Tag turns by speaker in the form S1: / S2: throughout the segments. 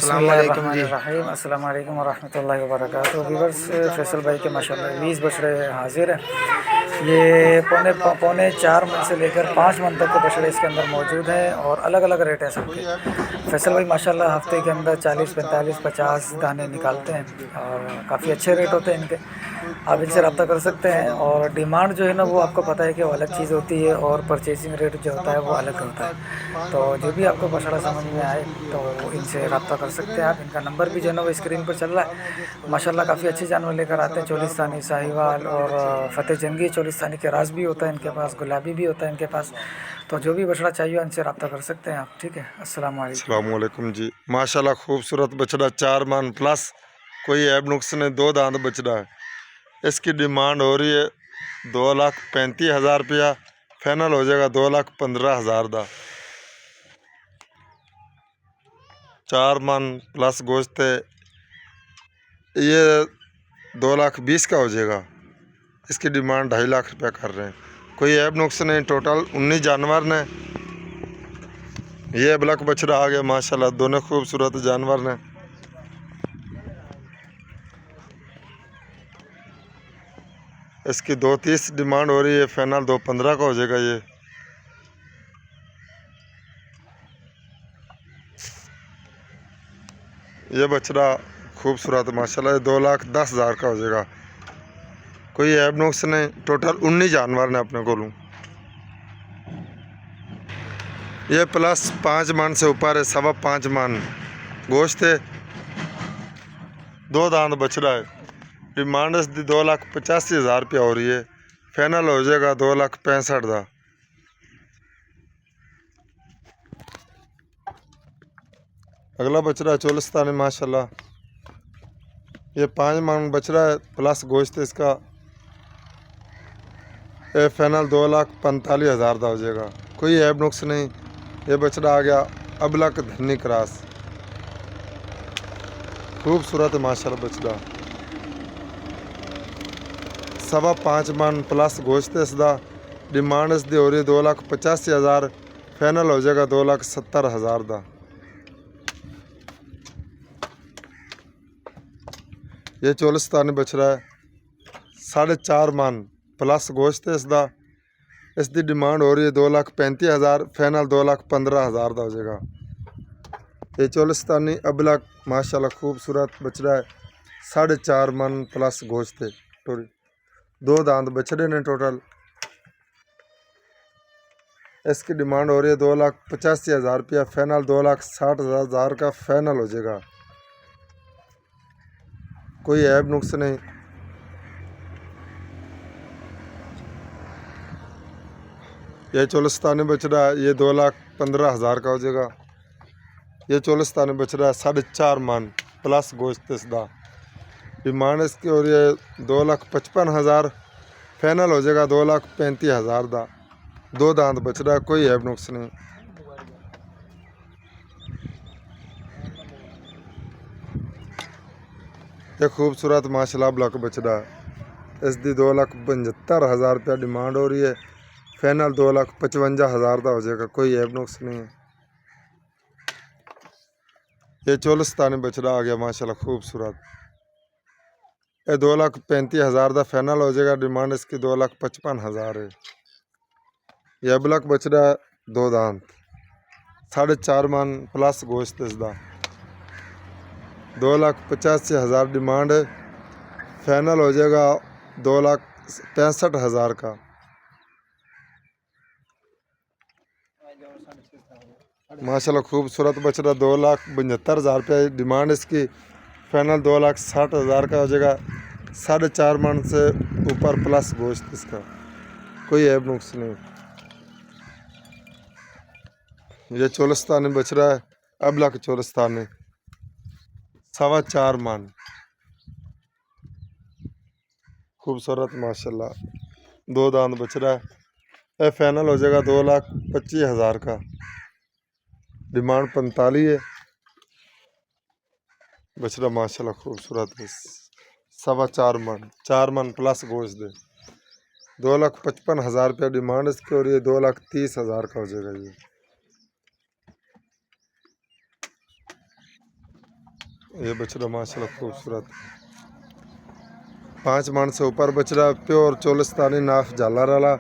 S1: अस्सलामुअलैकुम जी।
S2: बिस्मिल्लाहिर्रहमानिर्रहीम अस्सलाम वालेकुम वरहमतुल्लाहि वबरकातुहू। व्यूअर्स, फैसल भाई के माशाल्लाह 20 बछड़े हाजिर हैं। ये पौने 4 मन से लेकर 5 मन तक के बछड़े इसके अंदर मौजूद हैं और अलग अलग रेट है सबके। फैसल भाई माशाल्लाह हफ्ते के अंदर 40, 45, 50 दाने निकालते हैं और काफ़ी अच्छे रेट होते हैं इनके। आप इनसे रब्ता कर सकते हैं और डिमांड जो है ना वो आपको पता है कि वो अलग चीज़ होती है और परचेजिंग रेट जो होता है वो अलग होता है। तो जो भी आपको बछड़ा समझ में आए तो इनसे रब्ता कर सकते हैं आप। इनका नंबर भी जो है ना वो स्क्रीन पर चल रहा है। माशाल्लाह काफ़ी अच्छे जानवर लेकर आते हैं। चोलिस्तानी, साहिवाल और फ़तेह जंगी चोलिस्तानी के रास भी होता है इनके पास, गुलाबी भी होता है इनके पास। तो जो भी बछड़ा चाहिए इनसे रब्ता कर सकते हैं आप। ठीक है, अस्सलाम वालेकुम।
S1: अस्सलामुअलैकुम जी। माशाल्लाह खूबसूरत बछड़ा 4 मान प्लस, कोई ऐब नुक्स नहीं, 2 दांत बछड़ा है। इसकी डिमांड हो रही है 2,35,000 रुपया। फाइनल हो जाएगा 2,15,000 का। 4 मन प्लस गोश्त है, ये 2,20,000 का हो जाएगा। इसकी डिमांड 2.5 लाख रुपया कर रहे हैं। कोई ऐब नुक्स नहीं, टोटल 19 जानवर ने। ये ब्लैक बछड़ा आ गया माशाल्लाह, दोनों खूबसूरत जानवर ने। इसकी 2,30 डिमांड हो रही है, फाइनल 2,15 का हो जाएगा। ये बछड़ा खूबसूरत माशाल्लाह 2,10,000 का हो जाएगा। कोई ऐब नुक्स नहीं, टोटल 19 जानवर ने अपने को। ये प्लस 5 मन से ऊपर है, 5.25 मन गोश्त है। 2 दांत बछड़ा है। डिमांड इसकी 2,85,000 रुपया हो रही है। फाइनल हो जाएगा 2,65,000 का। अगला बछड़ा चोलिस्तानी माशाल्लाह, ये 5 मन बछड़ा है प्लस गोश्त है इसका। ये फाइनल 2,45,000 का हो जाएगा। कोई ऐब नुक्स नहीं। ये बछड़ा आ गया अबलक धन्नी क्रास, खूबसूरत माशाल्लाह बछड़ा। 5.25 मन प्लस गोश्त है इसका। डिमांड इसकी हो रही है 2,85,000। फाइनल हो जाएगा 2,70,000 का। ये चोलिस्तानी बछड़ा है, 4.5 मन प्लस गोश्त है इसका। इसकी डिमांड हो रही है 2,35,000। फाइनल 2,15,000 का हो जाएगा। ये चोलिस्तानी अबलक माशाल्लाह खूबसूरत बछड़ा है, 4.5 मन प्लस गोश्त है। 2 दांत बछड़े ने टोटल। इसकी डिमांड हो रही है 2,85,000 रुपया। फाइनल 2,60,000 का फाइनल हो जाएगा। कोई ऐब नुक्स नहीं। ये चोलिस्तानी बछड़ा है, ये 2,15,000 का हो जाएगा। ये चोलिस्तानी बछड़ा है 4.5 मन प्लस गोश्त इसका। डिमांड इसकी हो रही है 2,55,000। फाइनल हो जाएगा 2,35,000 का। 2 दांत बछड़ा है, कोई ऐब नुक्स नहीं। ये खूबसूरत माशाल्लाह ब्लॉक बछड़ा है, इसकी 2,75,000 रुपया डिमांड हो रही है। फाइनल 2,55,000 का हो जाएगा। कोई ऐब नुक्स नहीं है। ये चोलिस्तानी बछड़ा आ गया माशाल्लाह खूबसूरत। ये 2,35,000 का फाइनल हो जाएगा। डिमांड इसकी 2,55,000 है। यह ब्लॉक बछड़ा 2 दांत, 4.5 मन प्लस गोश्त इसका। 2,85,000 डिमांड है। फाइनल हो जाएगा 2,65,000 का। माशाल्लाह खूबसूरत बछड़ा 2,72,000 रुपया डिमांड इसकी। फाइनल 2,60,000 का हो जाएगा। 4.5 मन से ऊपर प्लस गोश्त इसका। कोई ऐब नुक्स नहीं। ये चोलिस्तानी बछड़ा है, अबलक चोलिस्तानी, 4.25 मन, खूबसूरत माशाल्लाह। 2 दांत बछड़ा है। ये फाइनल हो जाएगा 2,25,000 का। डिमांड 45 है। बछड़ा माशाल्लाह खूबसूरत है, 4.25 मन, 4 मन प्लस गोश्त दे। 2,55,000 रुपया डिमांड इसकी और ये 2,30,000 का हो जाएगा। ये ये बछड़ा माशाल्लाह खूबसूरत 5 मन से ऊपर बछड़ा, प्योर चोलिस्तानी नाफ झाला वाला।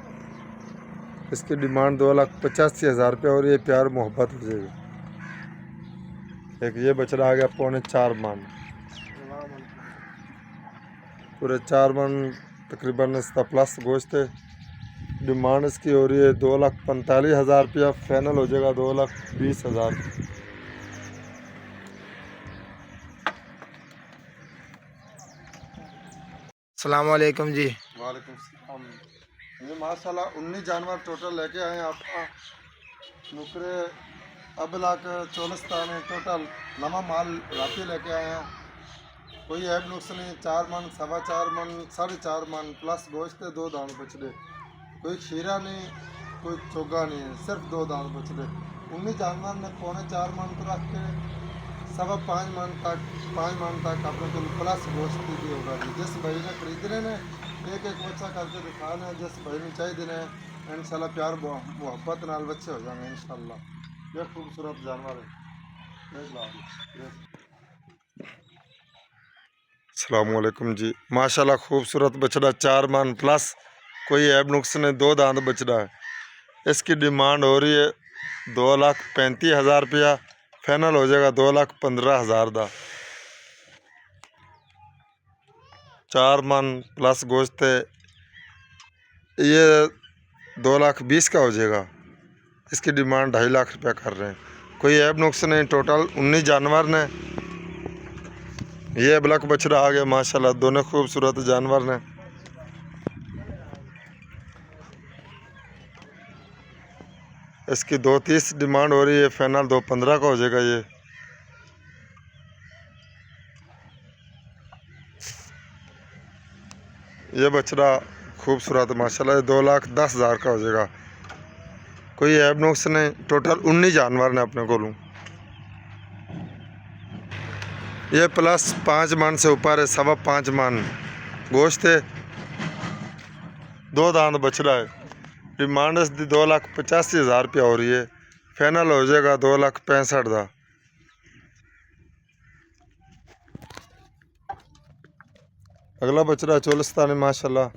S1: इसकी डिमांड 2,85,000 रुपये और ये प्यार मोहब्बत हो जाएगी। एक ये बछड़ा आ गया 4.25 मन, पूरे 4 मन तकरीबन इसका प्लस गोश्त है। डिमांड इसकी हो रही है 2,45,000 रुपया, फाइनल हो जाएगा 2,20,000।
S3: अस्सलाम वालेकुम जी।
S1: वालेकुम सलाम। ये माशाल्लाह 19 जानवर टोटल लेके आए हैं आपका नुकरे अब लाख चोलिस्तान टोटल नवा माल राती लेके आए हैं। कोई ऐब नुक्स नहीं। 4 मन, 4.25 मन, 4.5 मन प्लस गोश्त है। 2 दान बछड़े, कोई खीरा नहीं, कोई चोगा नहीं है, सिर्फ 2 दान बछड़े। 19 जानवर ने 4.25 मन को रख के 5.25 मन तक 5 मन तक अपने को प्लस गोश्त भी होगा जी। जिस भाई ने खरीदने ने एक बच्चा करके दिखाना है, जिस भाई ने चाहिए ने इंशाल्लाह प्यार मोहब्बत नाल बच्चे हो जाएंगे इंशाल्लाह। ये खूबसूरत जानवर है। अस्सलाम वालेकुम जी। माशाल्लाह खूबसूरत बछड़ा 4 मन प्लस, कोई ऐब नुक्स ने 2 दांत बछड़ा है। इसकी डिमांड हो रही है 2,35,000 रुपया, फाइनल हो जाएगा 2,15,000 का। 4 मन प्लस गोश्त है। ये 2,20,000 का हो जाएगा। इसकी डिमांड 2.5 लाख रुपया कर रहे हैं। कोई ऐब नुक्स नहीं। टोटल 19 जानवर ने। ये ब्लैक बछड़ा आ गया माशाल्लाह, दोनों खूबसूरत जानवर ने। इसकी 2,30 डिमांड हो रही है, फाइनल 2,15 का हो जाएगा। ये बछड़ा खूबसूरत माशाल्लाह 2,10,000 का हो जाएगा। कोई ऐब नुक्स नहीं। टोटल 19 जानवर ने अपने को। ये प्लस 5 मन से ऊपर है, 5.25 मन गोश्त है। 2 दांत बछड़ा है। डिमांड इसकी 2,85,000 रुपया हो रही है, फाइनल हो जाएगा 2,65,000 का। अगला बछड़ा चोलिस्तानी माशाल्लाह,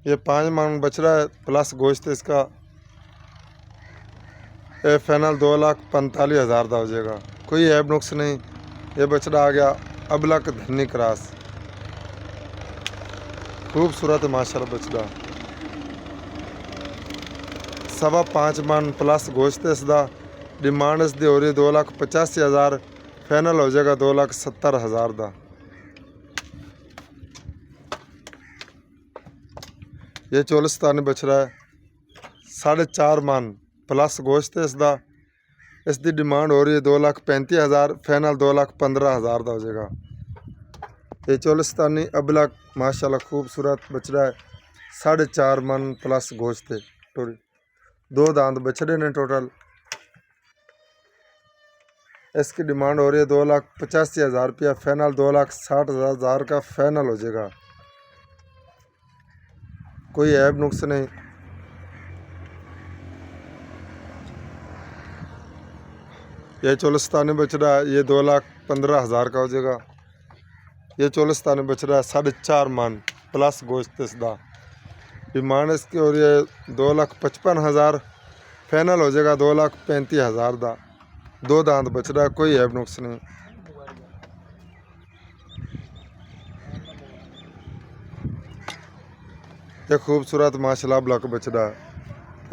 S1: ये 5 मन बछड़ा है प्लस गोश्त है इसका। ये फाइनल 2,45,000 का हो जाएगा। कोई ऐब नुक्स नहीं। ये बछड़ा आ गया अबलक धन्नी क्रॉस, खूबसूरत माशाल्लाह बछड़ा। 5.25 मन प्लस गोश्त है इसका। डिमांड इसकी हो रही है 2,85,000, फाइनल हो जाएगा 2,70,000 का। ये चोलिस्तानी बछड़ा है, 4.5 मन प्लस गोश्त है इसका। इसकी डिमांड हो रही है 2,35,000, फाइनल 2,15,000 का हो जाएगा। ये चोलिस्तानी अबलक माशाल्लाह खूबसूरत बछड़ा है, 4.5 मन प्लस गोश्त है। 2 दांत बछड़े ने टोटल। इसकी डिमांड हो रही है 2,85,000 रुपया, फाइनल 2,60,000 का फाइनल हो जाएगा। कोई ऐब नुक्स नहीं। ये चोलिस्तानी बछड़ा है, ये 2,15,000 का हो जाएगा। ये चोलिस्तानी बछड़ा है 4.5 मन प्लस गोश्त इसका। डिमांड इसकी हो रही है 2,55,000, फाइनल हो जाएगा 2,35,000 का। 2 दांत बछड़ा है, कोई ऐब नुक्स नहीं। ये खूबसूरत माशाल्लाह ब्लॉक बछड़ा है।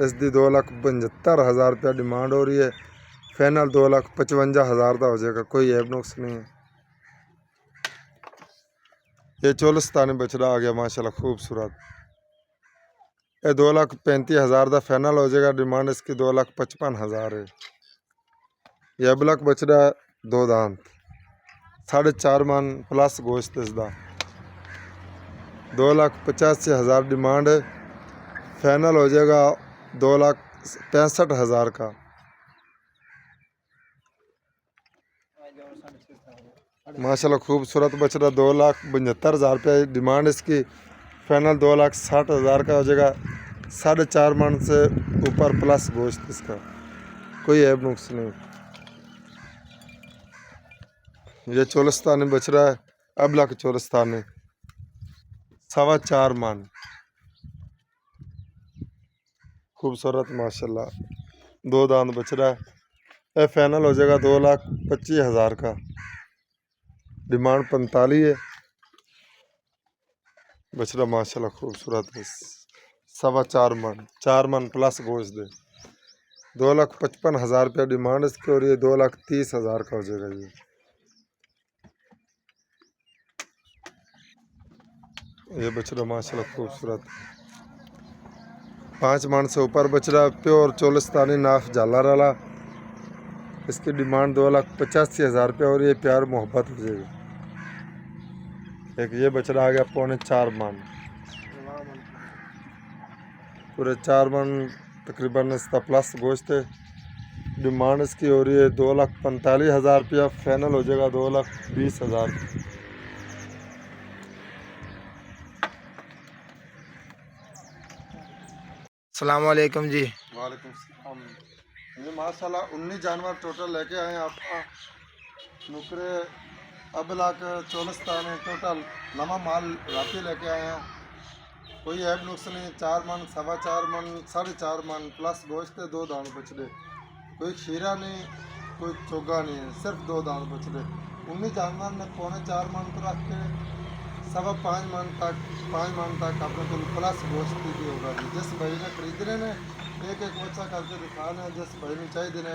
S1: इसकी 2,75,000 रुपया डिमांड हो रही है, फाइनल 2,55,000 का हो जाएगा। कोई ऐब नुक्स नहीं है। ये चोलिस्तानी बछड़ा आ गया माशाल्लाह खूबसूरत। ये 2,35,000 का फाइनल हो जाएगा। डिमांड इसकी 2,55,000 है। यह ब्लॉक बछड़ा 2 दांत, 4.5 मन प्लस गोश्त इसका। 2,85,000 डिमांड है, फाइनल हो जाएगा 2,65,000 का। माशाल्लाह खूबसूरत बछड़ा 2,75,000 रुपये डिमांड इसकी, फाइनल 2,60,000 का हो जाएगा। 4.5 मन से ऊपर प्लस गोश्त इसका, कोई ऐब नुक्स नहीं। ये चोलिस्तानी बछड़ा है, अबला का चोलिस्तानी, 4.25 मन, खूबसूरत माशाल्लाह। 2 दांत बछड़ा है। ये फाइनल हो जाएगा 2,25,000 का, डिमांड 45 है। बछड़ा माशाल्लाह खूबसूरत है। 4.25 मन, 4 मन प्लस गोश्त दे। 2,55,000 रुपया डिमांड इसकी, और ये 2,30,000 का हो जाएगा। ये बछड़ा माशाल्लाह खूबसूरत, 5 मन से ऊपर बछड़ा, प्योर चोलिस्तानी नाफ झालर वाला। इसकी डिमांड 2,85,000 रुपया, और ये प्यार मोहब्बत हो जाएगी। एक ये बछड़ा आ गया 4.25 मन, पूरे 4 मन तकरीबन इसका प्लस गोश्त है। डिमांड इसकी हो रही है 2,45,000 रुपया, फाइनल हो जाएगा 2,20,000।
S3: सलामुअलैकुम जी।
S1: वालेकुम सलाम। ये माशाल्लाह 19 जानवर टोटल लेके आए हैं आपका। नुकरे अबला के चोलिस्तान है, टोटल नवा माल राती लेके आए हैं। कोई ऐब नुक्स नहीं। 4 मन, 4.25 मन, 4.5 मन प्लस गोश्त है। 2 दांत बछड़े, कोई खीरा नहीं, कोई चोगा नहीं है, सिर्फ 2 दांत बछड़े। 19 जानवर ने 4.25 मन को रख के 5.25 मन तक, 5 मन तक अपने को प्लस गोश्त भी होगा जी। जिस भाई ने खरीदने ने एक एक बच्चा करके दिखाना है, जिस भाई ने चाहिए देने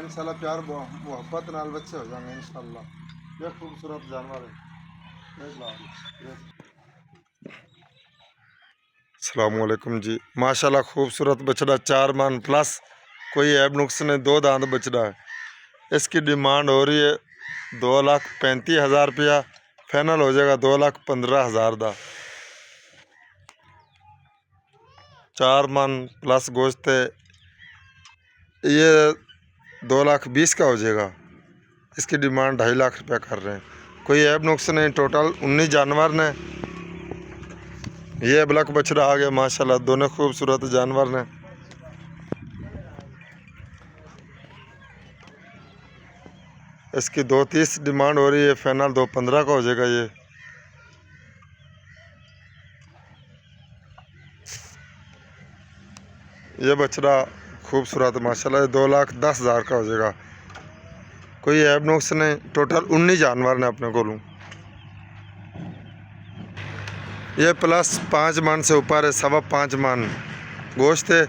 S1: इंशाल्लाह प्यार मोहब्बत नाल बच्चे हो जाएंगे इंशाल्लाह। ये खूबसूरत जानवर है। अस्सलामुअलैकुम जी। माशाल्लाह खूबसूरत बछड़ा, 4 मन प्लस, कोई ऐब नुक्स नहीं, 2 दांत बछड़ा है। इसकी डिमांड हो रही है 2,35,000 रुपया, फाइनल हो जाएगा 2,15,000 का। 4 मन प्लस गोश्त है। ये 2,20,000 का हो जाएगा। इसकी डिमांड 2.5 लाख रुपया कर रहे हैं। कोई ऐब नुक्स नहीं। टोटल 19 जानवर ने। ये ब्लैक बछड़ा आ गया माशाल्लाह, दोनों खूबसूरत जानवर ने। इसकी 2,30 डिमांड हो रही है, फाइनल 2,15 का हो जाएगा। ये बछड़ा खूबसूरत माशाल्लाह, 2,10,000 का हो जाएगा। कोई ऐब नुक्स नहीं। टोटल 19 जानवर ने अपने को। ये प्लस 5 मन से ऊपर है, 5.25 मन गोश्त है।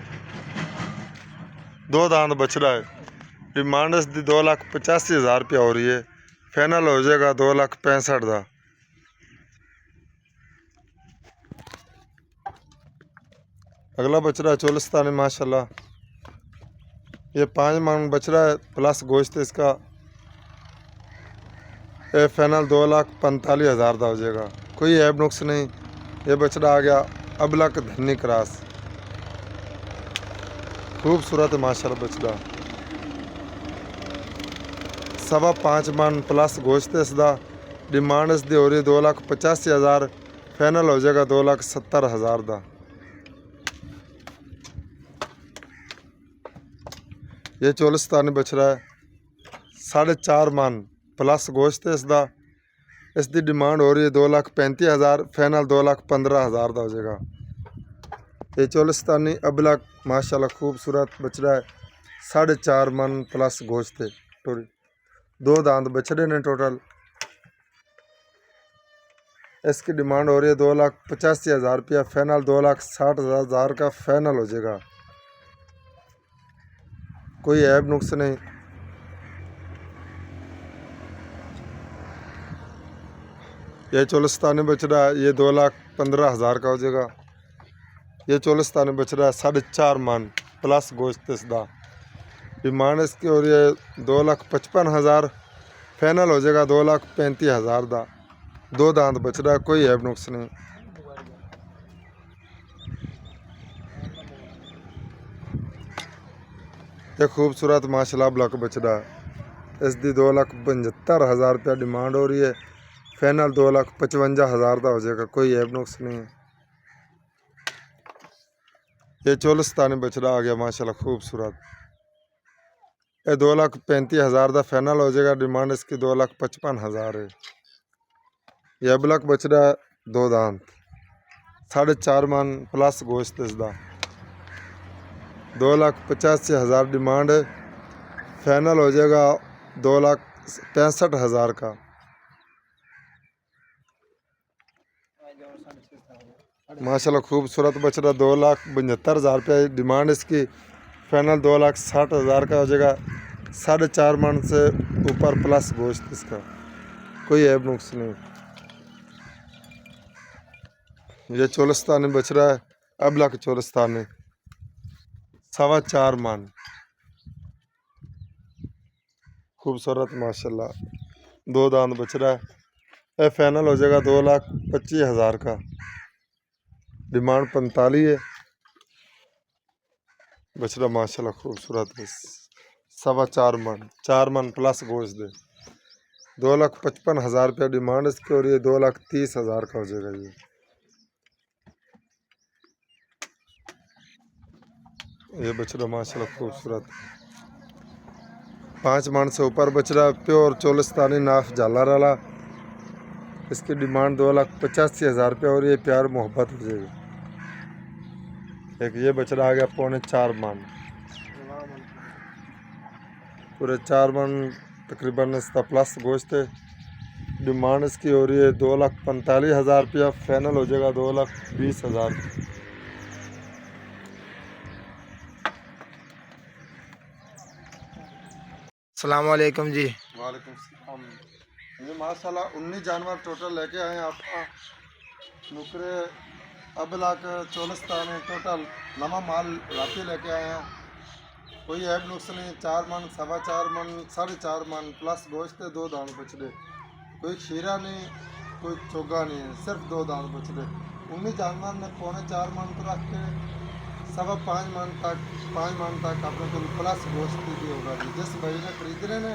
S1: 2 दांत बछड़ा है। डिमांड इसकी 2,85,000 रुपया हो रही है, फाइनल हो जाएगा 2,65,000 का। अगला बछड़ा चोलिस्तानी माशाल्लाह, ये 5 मन बछड़ा है, प्लस गोश्त है इसका। ये फाइनल 2,45,000 का हो जाएगा। कोई ऐब नुक्स नहीं। ये बछड़ा आ गया अबला का धन्नी क्रास, खूबसूरत है माशाल्लाह बछड़ा। 5.25 मन प्लस गोश्त है इसका। डिमांड इसकी हो रही है 2,85,000, फाइनल हो जाएगा 2,70,000 का। ये चोलिस्तानी बछड़ा है, 4.5 मन प्लस गोश्त है इसका। इसकी डिमांड हो रही है 2,35,000, फाइनल 2,15,000 का हो जाएगा। ये चोलिस्तानी अबला माशाल्लाह खूबसूरत बछड़ा है, 4.5 मन प्लस गोश्त है। 2 दांत बछड़े ने टोटल। इसकी डिमांड हो रही है 2,85,000 रुपया, फाइनल 2,60,000 का फाइनल हो जाएगा। कोई ऐब नुक्स नहीं। ये चोलिस्तानी बछड़ा है, ये 2,15,000 का हो जाएगा। ये चोलिस्तानी बछड़ा है, 4.5 मन प्लस गोश्त इसका। डिमांड इसकी हो रही है 2,55,000, फाइनल हो जाएगा 2,35,000 का। 2 दांत बछड़ा है, कोई ऐब नुक्स नहीं। ये खूबसूरत माशाल्लाह ब्लॉक बछड़ा है। इसकी 2,75,000 रुपया डिमांड हो रही है, फाइनल 2,55,000 का हो जाएगा। कोई ऐब नुक्स नहीं है। ये चोलिस्तानी बछड़ा आ गया माशाल्लाह खूबसूरत, ये 2,35,000 का फाइनल हो जाएगा। डिमांड इसकी 2,55,000 है। ये अबलक बछड़ा दो दांत 4.5 मन प्लस गोश्त इसका 2,85,000 डिमांड है। फाइनल हो जाएगा 2,65,000 का। माशाल्लाह खूबसूरत बछड़ा 2,72,000 रुपये डिमांड इसकी। फाइनल 2,60,000 का हो जाएगा। 4.5 मन से ऊपर प्लस गोश्त इसका, कोई ऐब नुक्स नहीं। ये चोलिस्तानी बछड़ा है, अबला का चोलिस्तानी 4.25 मन खूबसूरत माशाल्लाह दो दांत बछड़ा है। ये फाइनल हो जाएगा 2,25,000 का। डिमांड 45 है। बछड़ा माशाल्लाह खूबसूरत है। 4.25 मन 4 मन प्लस गोश्त दे 2,55,000 रुपया डिमांड इसकी और ये 2,30,000 का हो जाएगा। ये बछड़ा माशाल्लाह खूबसूरत 5 मन से ऊपर बछड़ा प्योर चोलिस्तानी नाफ झालर वाला। इसकी डिमांड 2,85,000 रुपया और ये प्यार मोहब्बत हो जाएगी। एक ये बछड़ा आ गया 4.25 मन, पूरे 4 मन तकरीबन इसका प्लस गोश्त है। डिमांड इसकी हो रही है 2,45,000 रुपया। फाइनल हो जाएगा 2,20,000।
S3: अस्सलाम वालेकुम जी।
S1: वालेकुम सलाम। ये माशाल्लाह 19 जानवर टोटल लेके आए हैं आपका। नुकरे अबलाक चोलिस्तान है टोटल नवा माल राती लेके आए हैं। कोई ऐब नुक्स नहीं। 4 मन 4.25 मन 4.5 मन प्लस गोश्त है। 2 दांत बछड़े, कोई खीरा नहीं कोई चोगा नहीं है, सिर्फ 2 दांत बछड़े। 19 जानवर ने 4.25 मन तो रख के 5.25 मन तक 5 मन तक अपने को प्लस गोश्त भी होगा जी। जिस भाई ने खरीदने ने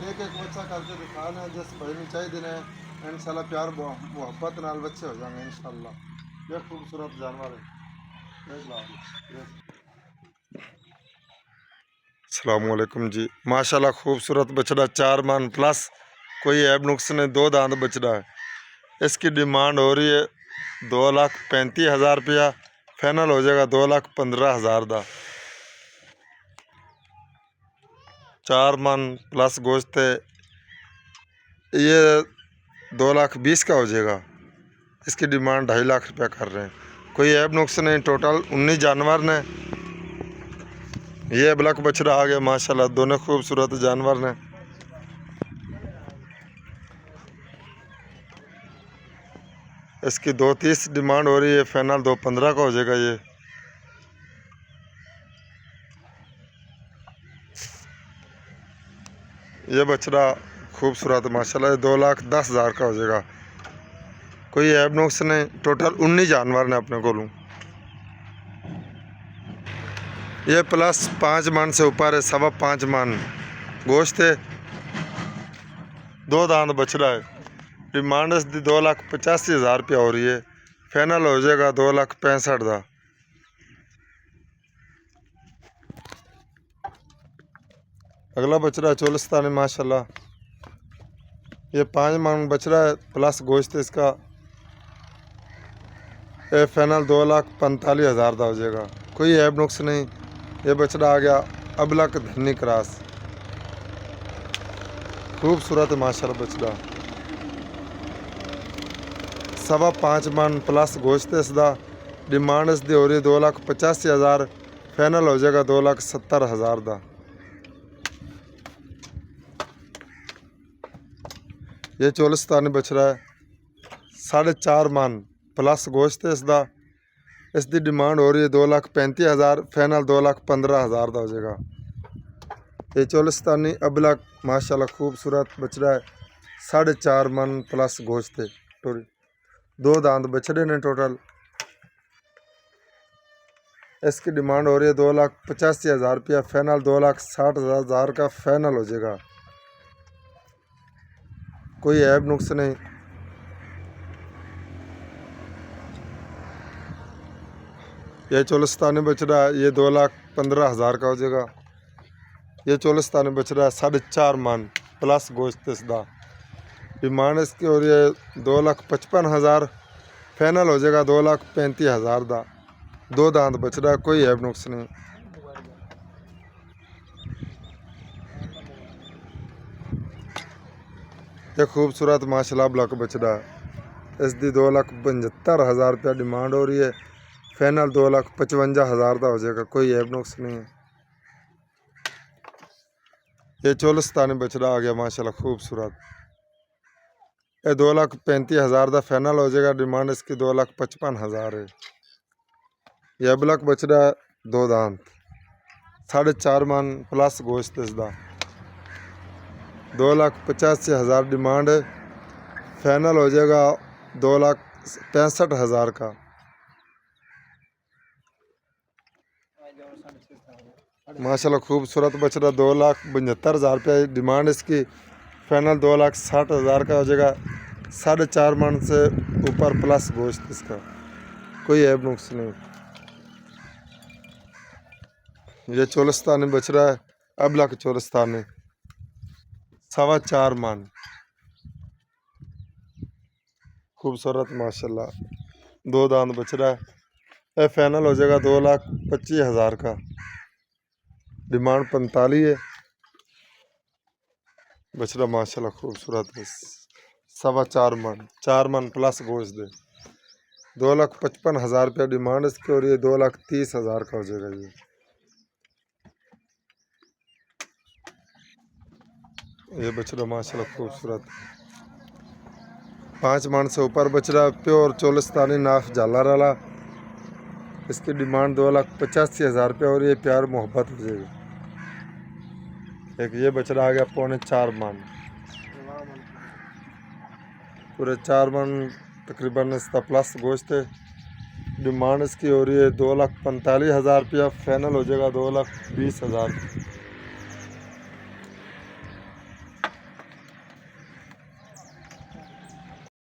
S1: एक बच्चा करके दिखाना, जिस भाई ने चाहिए ने इंशाल्लाह प्यार मोहब्बत नाल बच्चे हो जाएंगे इंशाल्लाह। ये खूबसूरत जानवर है। अस्सलाम वालेकुम जी। माशाल्लाह खूबसूरत बछड़ा 4 मन प्लस, कोई ऐब नुक्स नहीं। 2 दांत बछड़ा है। इसकी डिमांड हो रही है 2,35,000 रुपया। फाइनल हो जाएगा 2,15,000 का। 4 मन प्लस गोश्त है। ये 2,20,000 का हो जाएगा। इसकी डिमांड 2.5 लाख रुपया कर रहे हैं। कोई ऐब नुक्स नहीं। टोटल 19 जानवर ने। ये ब्लैक बछड़ा आ गया माशाल्लाह, दोनों खूबसूरत जानवर ने। इसकी 2,30 डिमांड हो रही है। फाइनल 2,15 का हो जाएगा। ये बछड़ा खूबसूरत माशाल्लाह 2,10,000 का हो जाएगा। कोई ऐब नुक्स नहीं। टोटल 19 जानवर ने अपने को। ये प्लस 5 मन से ऊपर है। 5.25 मन गोश्त है। 2 दांत बछड़ा है। डिमांड इसकी 2,85,000 रुपया हो रही है। फाइनल हो जाएगा 2,65,000 का। अगला बछड़ा चोलिस्तानी माशाल्लाह, ये 5 मन बछड़ा है प्लस गोश्त इसका। ये फाइनल 2,45,000 का हो जाएगा। कोई ऐब नुक्स नहीं। ये बछड़ा आ गया अबलक धनी क्रॉस, खूबसूरत माशाल्लाह बछड़ा। 5.25 मन प्लस गोश्त इसका। डिमांड इसकी हो रही है 2,85,000। फाइनल हो जाएगा 2,70,000 का। ये चोलिस्तानी बछड़ा है 4.5 मन प्लस गोश्त है इसका। इसकी डिमांड हो रही है 2,35,000। फाइनल 2,15,000 का हो जाएगा। ये चोलिस्तानी अबलक माशाल्लाह खूबसूरत बछड़ा है। 4.5 मन प्लस गोश्त है। 2 दांत बछड़े ने टोटल। इसकी डिमांड हो रही है 2,85,000 रुपया। फाइनल 2,60,000 का फाइनल हो जाएगा। कोई ऐब नुक्स नहीं। ये चोलिस्तानी बछड़ा ये 2,15,000 का हो जाएगा। ये चोलिस्तानी बछड़ा 4.5 मन प्लस गोश्त इसका। डिमांड इसकी और ये 2,55,000 फाइनल हो जाएगा 2,35,000 का। 2 दांत बछड़ा, कोई ऐब नुक्स नहीं। ये खूबसूरत माशाल्लाह ब्लॉक बछड़ा, इसकी 2,75,000 रुपया डिमांड हो रही है। फाइनल 2,55,000 का हो जाएगा, कोई ऐब नुक्स नहीं है। ये चोलिस्तानी बछड़ा आ गया माशाल्लाह खूबसूरत। ये 2,35,000 का फाइनल हो जाएगा। डिमांड इसकी 2,55,000 है। यह ब्लॉक बछड़ा 2 दांत, 4.5 मन प्लस गोश्त इसका। 2,85,000 डिमांड है। फाइनल हो जाएगा 2,65,000 का। माशाल्लाह खूबसूरत बछड़ा 2,72,000 रुपये डिमांड इसकी। फाइनल 2,60,000 का हो जाएगा। 4.5 मन से ऊपर प्लस गोश्त इसका, कोई ऐब नुक्स नहीं। ये चोलिस्तानी बछड़ा है, अबला का चोलिस्तानी 4.25 मन खूबसूरत माशाल्लाह। 2 दांत बछड़ा है। ये फाइनल हो जाएगा 2,25,000 का। डिमांड 45 है। बछड़ा माशाल्लाह खूबसूरत है। 4.25 मन, 4 मन प्लस गोश्त दे। 2,55,000 रुपया डिमांड इसकी और ये 2,30,000 का हो जाएगा। ये बछड़ा माशाल्लाह खूबसूरत, 5 मन से ऊपर बछड़ा, प्योर चोलिस्तानी नाफ झालर वाला। इसकी डिमांड 2,85,000 रुपया और ये प्यार मोहब्बत हो जाएगी। एक ये बछड़ा आ गया 4.25 मन, पूरे 4 मन तकरीबन इसका प्लस गोश्त है। डिमांड इसकी हो रही है 2,45,000 रुपया। फाइनल हो जाएगा 2,20,000।